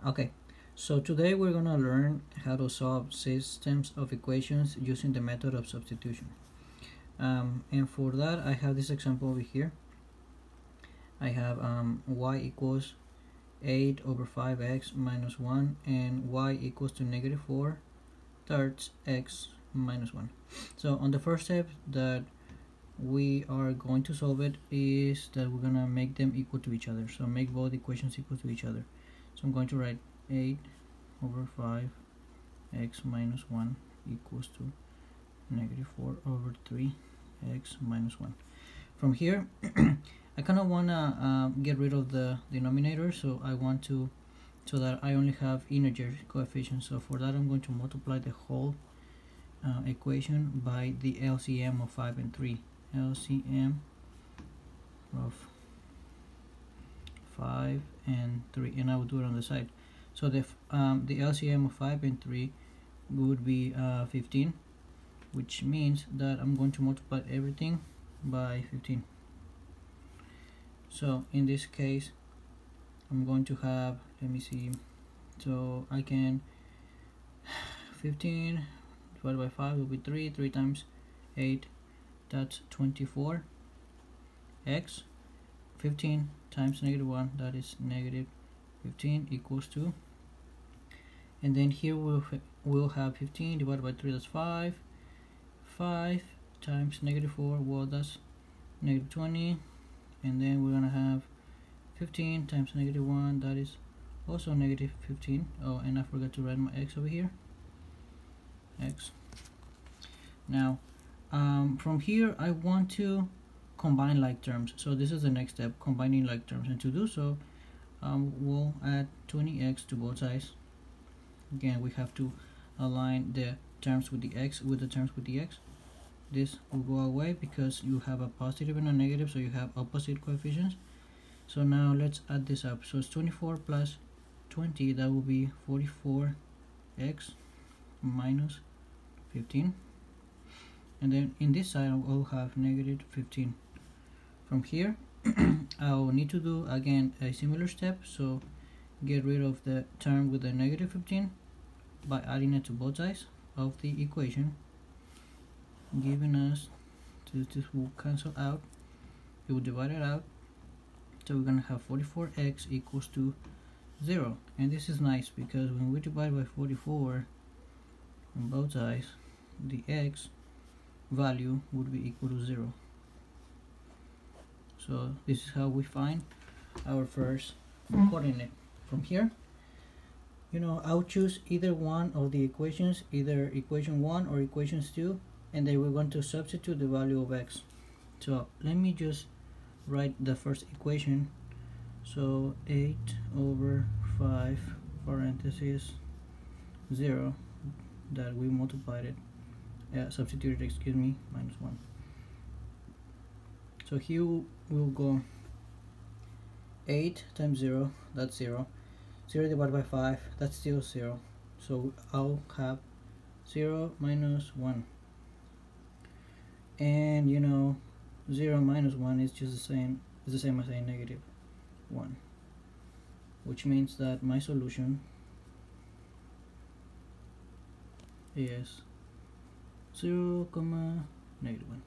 Okay, so today we're gonna learn how to solve systems of equations using the method of substitution. And for that, I have this example over here. I have y equals 8 over 5x minus 1 and y equals to negative 4 thirds x minus 1. So on the first step that we are going to solve it is that we're gonna make them equal to each other. So make both equations equal to each other. So I'm going to write 8 over 5 x minus 1 equals to negative 4 over 3 x minus 1. From here I kind of want to get rid of the denominator, so I want to so that I only have integer coefficients. So for that I'm going to multiply the whole equation by the LCM of 5 and 3. LCM of 5 and 3, and I will do it on the side. So the LCM of 5 and 3 would be 15, which means that I'm going to multiply everything by 15. So in this case I'm going to have, let me see, so I can 15 divided by 5 will be 3 times 8, that's 24 x. 15 times negative 1, that is negative 15, equals to, and then here we'll have 15 divided by 3, that's 5. 5 times negative 4, well, that's negative 20, and then we're gonna have 15 times negative 1, that is also negative 15. Oh, and I forgot to write my x over here, x. Now from here I want to combine like terms, so this is the next step, combining like terms, and to do so we'll add 20x to both sides. Again, we have to align the terms with the x with the terms with the x. This will go away because you have a positive and a negative, so you have opposite coefficients. So now let's add this up. So it's 24 plus 20, that will be 44x minus 15, and then in this side I'll have negative 15. From here I'll need to do again a similar step, so get rid of the term with the negative 15 by adding it to both sides of the equation, giving us, this will cancel out, it will divide it out, so we're gonna have 44x equals to 0. And this is nice because when we divide by 44 on both sides, the x value would be equal to 0. So this is how we find our first coordinate. From here, I'll choose either one of the equations, either equation 1 or equations 2, and then we're going to substitute the value of x. So let me just write the first equation. So 8 over 5 parentheses 0, that we multiplied it, substituted, excuse me, minus 1. So here we'll go 8 times 0, that's 0. 0 divided by 5, that's still 0. So I'll have 0 minus 1. And 0 minus 1 is just the same as saying negative 1, which means that my solution is 0, negative 1.